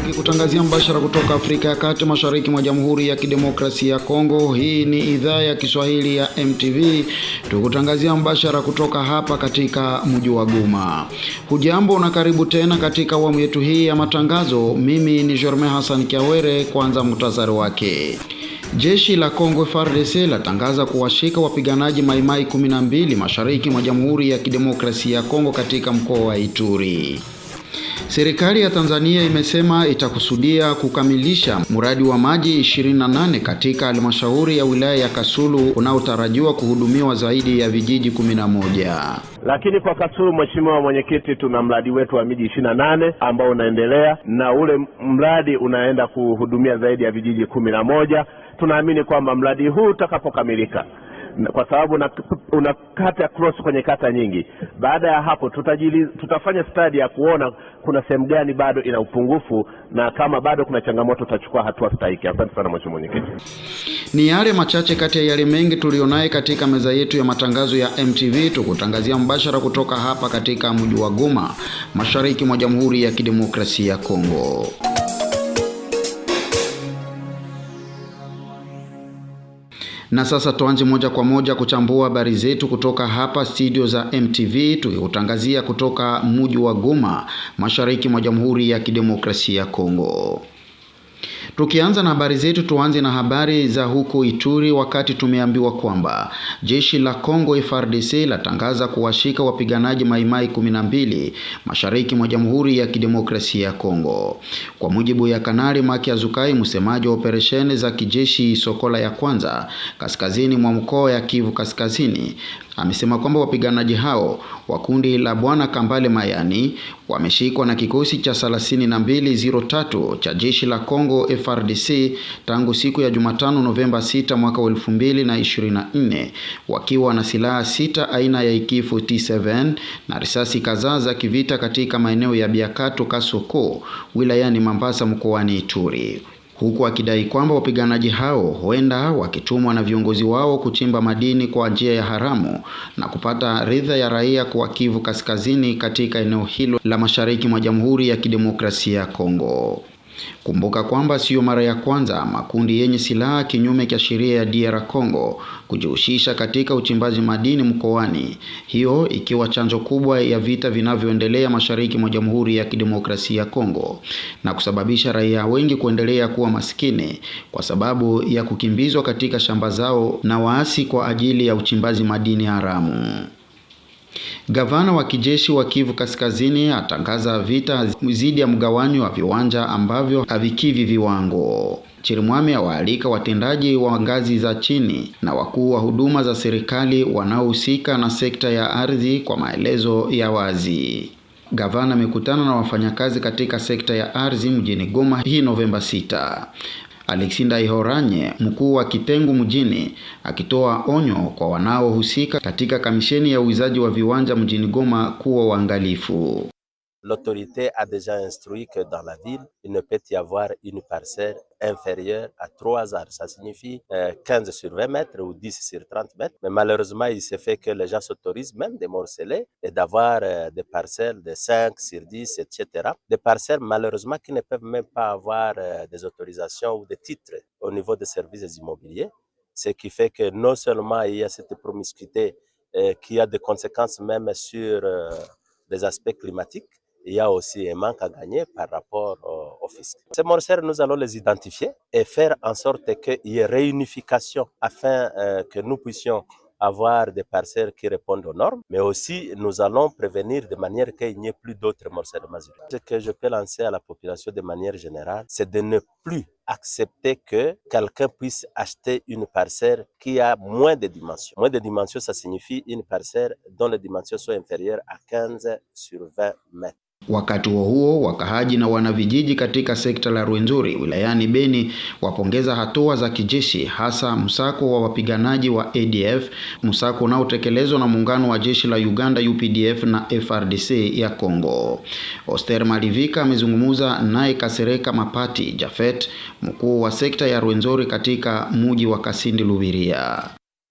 tukikutangazia mbashara kutoka Afrika ya Kati, mashariki mwa Jamhuri ya Kidemokrasia ya Kongo. Hii ni idhaa ya Kiswahili ya MTV, tukikutangazia mbashara kutoka hapa katika mji wa Goma. Hujambo na karibu tena katika awamu yetu hii ya matangazo. Mimi ni Jorme Hassan Kiawere. Kwanza muhtasari wake. Jeshi la Kongo FARDC latangaza kuwashika wapiganaji Maimai 12 mashariki mwa Jamhuri ya Kidemokrasia ya Kongo katika mkoa wa Ituri. Serikali ya Tanzania imesema itakusudia kukamilisha mradi wa maji 28 katika halmashauri ya wilaya ya Kasulu unaotarajiwa kuhudumiwa zaidi ya vijiji 11. Lakini kwa Kasulu, mheshimiwa mwenyekiti, tuna mradi wetu wa miji 28 ambao unaendelea, na ule mradi unaenda kuhudumia zaidi ya vijiji 11. Tunaamini kwamba mradi huu utakapokamilika, kwa sababu unakata cross kwenye kata nyingi, baada ya hapo tutafanya study ya kuona kuna sehemu gani bado ina upungufu, na kama bado kuna changamoto tutachukua hatua stahiki. Asante sana mheshimiwa mwenyekiti. Ni yale machache kati ya yale mengi tulionaye katika meza yetu ya matangazo ya MTV, tukutangazia mbashara kutoka hapa katika mji wa Goma, mashariki mwa Jamhuri ya Kidemokrasia ya Kongo. Na sasa tuanze moja kwa moja kuchambua habari zetu kutoka hapa studio za MTV, tukikutangazia kutoka mji wa Goma, mashariki mwa Jamhuri ya Kidemokrasia ya Kongo. Tukianza na habari zetu, tuanze na habari za huko Ituri, wakati tumeambiwa kwamba jeshi la Kongo FARDC latangaza kuwashika wapiganaji Maimai 12 mashariki mwa Jamhuri ya Kidemokrasia ya Kongo. Kwa mujibu ya Kanali Maki Azukai, msemaji wa operesheni za kijeshi Sokola ya kwanza kaskazini mwa mkoa ya Kivu Kaskazini, amesema kwamba wapiganaji hao wa kundi la Bwana Kambale Mayani wameshikwa na kikosi cha 3203 cha jeshi la Kongo FARDC tangu siku ya Jumatano Novemba 6 mwaka 2024, wakiwa na silaha 6 aina ya AK-47 na risasi kadhaa za kivita katika maeneo ya Biakato Kasoko wilayani Mambasa mkoani Ituri, huku akidai kwamba wapiganaji hao huenda wakitumwa na viongozi wao kuchimba madini kwa njia ya haramu na kupata ridha ya raia kwa Kivu Kaskazini katika eneo hilo la mashariki mwa Jamhuri ya Kidemokrasia ya Kongo. Kumbuka kwamba sio mara ya kwanza makundi yenye silaha kinyume cha sheria ya DR Congo kujihusisha katika uchimbaji madini mkoani, hiyo ikiwa chanzo kubwa ya vita vinavyoendelea mashariki mwa Jamhuri ya Kidemokrasia ya Kongo na kusababisha raia wengi kuendelea kuwa maskini kwa sababu ya kukimbizwa katika shamba zao na waasi kwa ajili ya uchimbaji madini haramu. Gavana wa kijeshi wa Kivu Kaskazini atangaza vita dhidi ya mgawanyo wa viwanja ambavyo havikivi viwango. Chirimwami awaalika watendaji wa ngazi za chini na wakuu wa huduma za serikali wanaohusika na sekta ya ardhi kwa maelezo ya wazi. Gavana amekutana na wafanyakazi katika sekta ya ardhi mjini Goma hii Novemba 6. Alexinda Ihoranye, mkuu wa kitengo mjini, akitoa onyo kwa wanaohusika katika kamisheni ya uizaji wa viwanja mjini Goma kuwa waangalifu. L'autorité a déjà instruit que dans la ville, il ne peut y avoir une parcelle inférieure à 3 arts. Ça signifie 15 sur 20 mètres ou 10 sur 30 mètres. Mais malheureusement, il se fait que les gens s'autorisent même de morceler et d'avoir des parcelles de 5 sur 10, etc. Des parcelles malheureusement qui ne peuvent même pas avoir des autorisations ou des titres au niveau des services immobiliers. Ce qui fait que non seulement il y a cette promiscuité qui a des conséquences même sur les aspects climatiques, il y a aussi un manque à gagner par rapport au fisc. Ces morcelles, nous allons les identifier et faire en sorte qu'il y ait réunification afin que nous puissions avoir des parcelles qui répondent aux normes, mais aussi nous allons prévenir de manière qu'il n'y ait plus d'autres morcellement illégaux. Ce que je peux lancer à la population de manière générale, c'est de ne plus accepter que quelqu'un puisse acheter une parcelle qui a moins de dimensions. Moins de dimensions, ça signifie une parcelle dont les dimensions sont inférieures à 15 sur 20 mètres. Wakati huo wakahaji na wanavijiji katika sekta la Rwenzori wilayani Beni wapongeza hatua za kijeshi, hasa msako wa wapiganaji wa ADF, msako unaotekelezwa na muungano wa jeshi la Uganda UPDF na FARDC ya Kongo. Oster Malivika amezungumza naye Kasereka Mapati Jafet, mkuu wa sekta ya Rwenzori katika mji wa Kasindi Lubiria.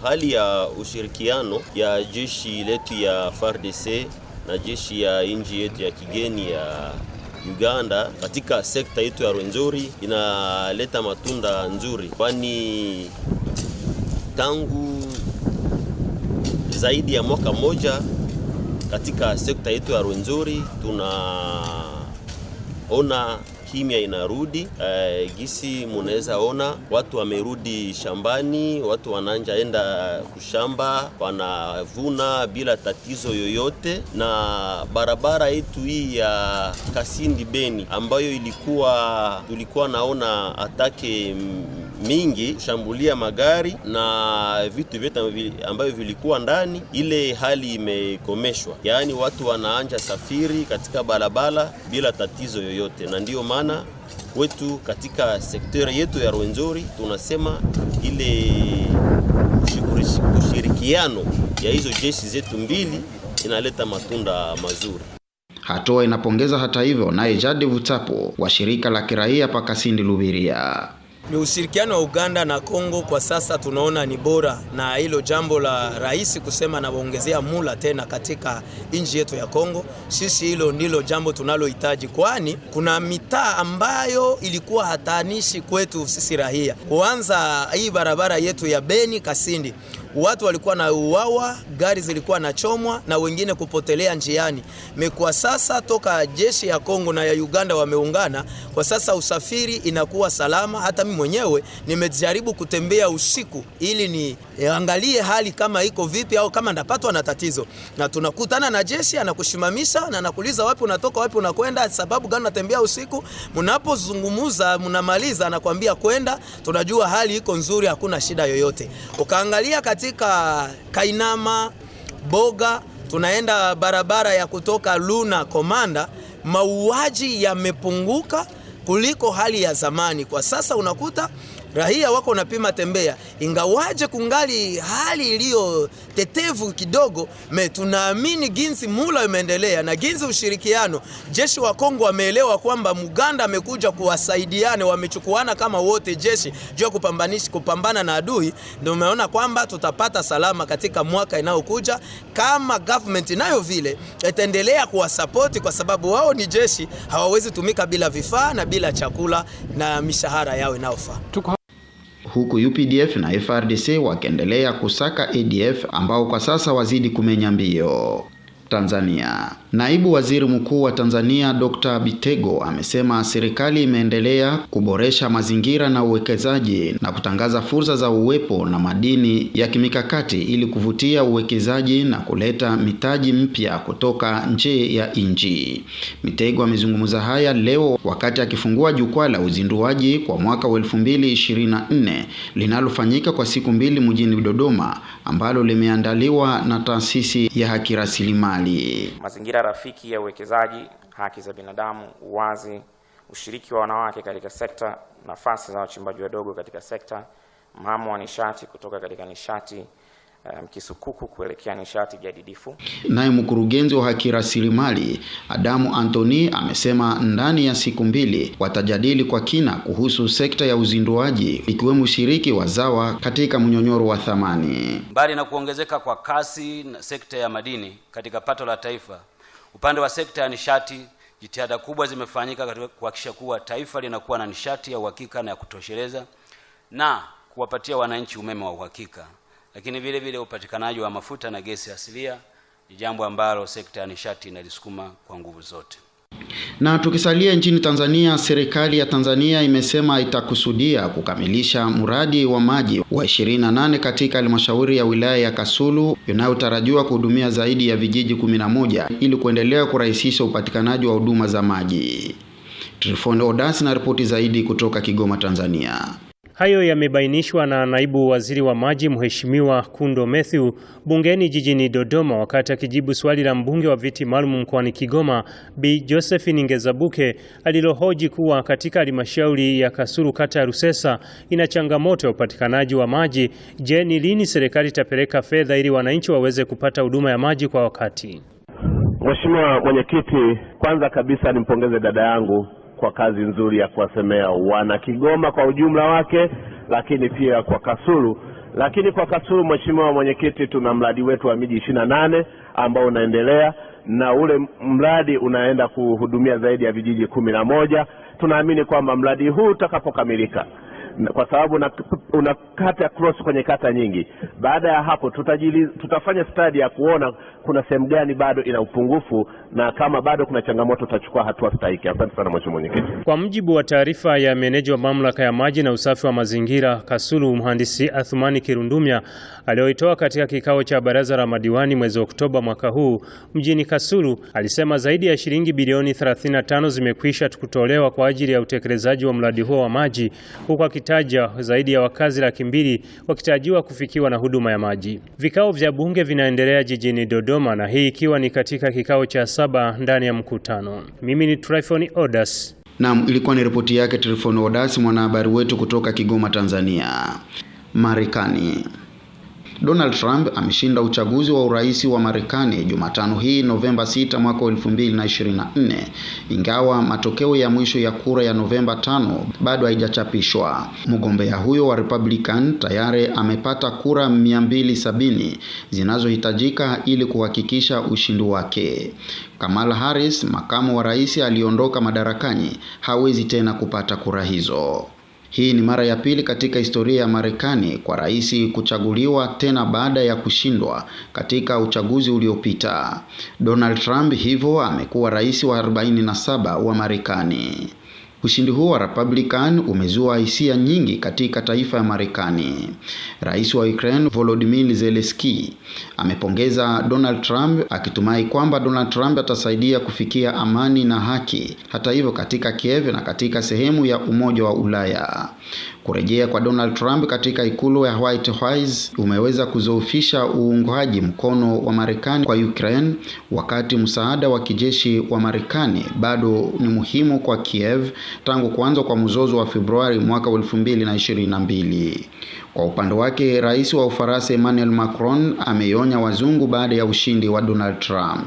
Hali ya ushirikiano ya jeshi letu ya FARDC na jeshi ya inji yetu ya kigeni Uganda katika sekta yetu ya Rwenzori inaleta matunda nzuri, kwani tangu zaidi ya mwaka mmoja katika sekta yetu ya Rwenzori tunaona kimya inarudi. Gisi munaweza ona watu wamerudi shambani, watu wananja enda kushamba, wanavuna bila tatizo yoyote, na barabara yetu hii ya Kasindi Beni ambayo tulikuwa naona atake mingi shambulia magari na vitu vyote ambavyo vilikuwa ndani, ile hali imekomeshwa. Yaani watu wanaanja safiri katika barabara bila tatizo yoyote, na ndio maana wetu katika sekta yetu ya Rwenzori tunasema ile ushirikiano ya hizo jeshi zetu mbili inaleta matunda mazuri. Hatua inapongeza hata hivyo naye Jade Vutapo wa shirika la kiraia pa Kasindi Lubiria. Ni ushirikiano wa Uganda na Kongo kwa sasa tunaona ni bora, na hilo jambo la rais kusema na waongezea mula tena katika nchi yetu ya Kongo, sisi hilo ndilo jambo tunalohitaji, kwani kuna mitaa ambayo ilikuwa hatanishi kwetu sisi raia. Kwanza hii barabara yetu ya Beni Kasindi, watu walikuwa na uwawa, gari zilikuwa na chomwa na wengine kupotelea njiani. Kwa sasa toka jeshi ya Kongo na ya Uganda wameungana, kwa sasa usafiri inakuwa salama. Hata mimi mwenyewe nimejaribu kutembea usiku ili niangalie hali kama iko vipi au kama ndapatwa na tatizo, na tunakutana na jeshi anakushimamisha na anakuuliza wapi unatoka, wapi unakwenda, sababu gani unatembea usiku. Mnapozungumza mnamaliza anakuambia kwenda, tunajua hali iko nzuri, hakuna shida yoyote. Ukaangalia katika Kainama, Boga, tunaenda barabara ya kutoka Luna Komanda, mauaji yamepunguka kuliko hali ya zamani. Kwa sasa unakuta raia wako napima tembea, ingawaje kungali hali iliyo tetevu kidogo. Tunaamini ginsi mula imeendelea na ginsi ushirikiano, jeshi wa Kongo wameelewa kwamba Muganda amekuja kuwasaidiane, wamechukuana kama wote jeshi juu kupambana na adui. Ndio umeona kwamba tutapata salama katika mwaka inayokuja, kama government nayo vile itaendelea kuwasapoti, kwa sababu wao ni jeshi, hawawezi tumika bila vifaa na bila chakula na mishahara yao inayofaa. Huku UPDF na FRDC wakiendelea kusaka ADF ambao kwa sasa wazidi kumenya mbio. Tanzania. Naibu Waziri Mkuu wa Tanzania Dr. Bitego amesema serikali imeendelea kuboresha mazingira na uwekezaji na kutangaza fursa za uwepo na madini ya kimikakati ili kuvutia uwekezaji na kuleta mitaji mpya kutoka nje ya nchi. Bitego amezungumza haya leo wakati akifungua jukwaa la uzinduaji kwa mwaka wa 2024 linalofanyika kwa siku mbili mjini Dodoma, ambalo limeandaliwa na taasisi ya haki rasilimali. Mazingira rafiki ya uwekezaji, haki za binadamu, uwazi, ushiriki wa wanawake katika sekta, nafasi za wachimbaji wadogo katika sekta, mhamo wa nishati kutoka katika nishati mkisukuku kuelekea nishati jadidifu. Naye mkurugenzi wa haki rasilimali Adamu Anthony amesema ndani ya siku mbili watajadili kwa kina kuhusu sekta ya uzinduaji, ikiwemo ushiriki wa ZAWA katika mnyonyoro wa thamani. Mbali na kuongezeka kwa kasi na sekta ya madini katika pato la taifa, upande wa sekta ya nishati jitihada kubwa zimefanyika katika kuhakikisha kuwa taifa linakuwa na nishati ya uhakika na ya kutosheleza na kuwapatia wananchi umeme wa uhakika. Lakini vile vile upatikanaji wa mafuta na gesi asilia ni jambo ambalo sekta ya nishati inalisukuma kwa nguvu zote. Na tukisalia nchini Tanzania, serikali ya Tanzania imesema itakusudia kukamilisha mradi wa maji wa 28 katika halmashauri ya wilaya ya Kasulu inayotarajiwa kuhudumia zaidi ya vijiji 11 ili kuendelea kurahisisha upatikanaji wa huduma za maji. Trifon Odasi na ripoti zaidi kutoka Kigoma, Tanzania. Hayo yamebainishwa na naibu waziri wa maji Mheshimiwa Kundo Mathew bungeni jijini Dodoma wakati akijibu swali la mbunge wa viti maalum mkoani Kigoma Bi Josephine Ngezabuke alilohoji kuwa katika halmashauri ya Kasulu kata ya Rusesa ina changamoto ya upatikanaji wa maji. Je, ni lini serikali itapeleka fedha ili wananchi waweze kupata huduma ya maji kwa wakati? Mheshimiwa Mwenyekiti, kwanza kabisa nimpongeze dada yangu kwa kazi nzuri ya kuwasemea wana Kigoma kwa ujumla wake, lakini pia kwa Kasulu Lakini kwa Kasulu, Mheshimiwa Mwenyekiti, tuna mradi wetu wa miji 28 ambao unaendelea, na ule mradi unaenda kuhudumia zaidi ya vijiji 11. Tunaamini kwamba mradi huu utakapokamilika, kwa sababu unakata cross kwenye kata nyingi, baada ya hapo tutafanya study ya kuona kuna sehemu gani bado ina upungufu, na kama bado kuna changamoto tutachukua hatua stahiki. Asante sana Mheshimiwa Mwenyekiti. Kwa mujibu wa taarifa ya meneja wa mamlaka ya maji na usafi wa mazingira Kasulu, Mhandisi Athumani Kirundumya, aliyoitoa katika kikao cha baraza la madiwani mwezi Oktoba mwaka huu mjini Kasulu, alisema zaidi ya shilingi bilioni 35 zimekwisha kutolewa kwa ajili ya utekelezaji wa mradi huo wa maji, huku akitaja zaidi ya wakazi 200,000 wakitarajiwa kufikiwa na huduma ya maji. Vikao vya bunge vinaendelea jijini Dodoma, na hii ikiwa ni katika kikao cha 7 ndani ya mkutano. Mimi ni Tryphon Odas. Naam, ilikuwa ni ripoti yake Tryphon Odas, mwanahabari wetu kutoka Kigoma, Tanzania. Marekani. Donald Trump ameshinda uchaguzi wa urais wa Marekani Jumatano hii Novemba 6 mwaka 2024, ingawa matokeo ya mwisho ya kura ya Novemba 5 bado haijachapishwa. Mgombea huyo wa Republican tayari amepata kura 270 zinazohitajika ili kuhakikisha ushindi wake. Kamala Harris, makamu wa rais aliondoka madarakani, hawezi tena kupata kura hizo. Hii ni mara ya pili katika historia ya Marekani kwa rais kuchaguliwa tena baada ya kushindwa katika uchaguzi uliopita. Donald Trump hivyo amekuwa rais wa 47 wa Marekani. Ushindi huo wa Republican umezua hisia nyingi katika taifa ya Marekani. Rais wa Ukraine Volodymyr Zelensky amepongeza Donald Trump akitumai kwamba Donald Trump atasaidia kufikia amani na haki, hata hivyo katika Kiev na katika sehemu ya Umoja wa Ulaya. Kurejea kwa Donald Trump katika ikulu ya White House umeweza kuzoofisha uungwaji mkono wa Marekani kwa Ukraine, wakati msaada wa kijeshi wa Marekani bado ni muhimu kwa Kiev tangu kuanza kwa mzozo wa Februari mwaka 2022. Kwa upande wake, rais wa Ufaransa Emmanuel Macron ameionya wazungu baada ya ushindi wa Donald Trump.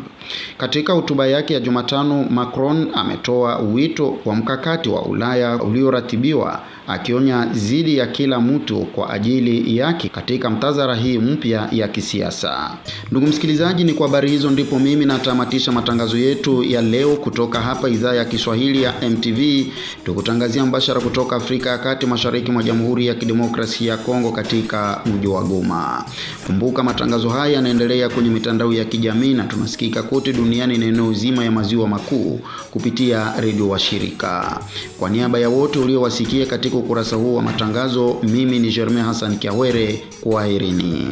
Katika hotuba yake ya Jumatano, Macron ametoa wito wa mkakati wa Ulaya ulioratibiwa, akionya dhidi ya kila mtu kwa ajili yake katika mtazara hii mpya ya kisiasa. Ndugu msikilizaji, ni kwa habari hizo ndipo mimi natamatisha matangazo yetu ya leo kutoka hapa idhaa ya Kiswahili ya MTV, tukutangazia mbashara kutoka Afrika ya Kati, mashariki mwa Jamhuri ya Kidemokrasia ya Kongo katika mji wa Goma. Kumbuka matangazo haya yanaendelea kwenye mitandao ya kijamii na tunasikika kote duniani na eneo zima ya maziwa makuu kupitia redio wa shirika. Kwa niaba ya wote uliowasikia katika ukurasa huu wa matangazo, mimi ni Jeremy Hassan Kiawere, kwaherini.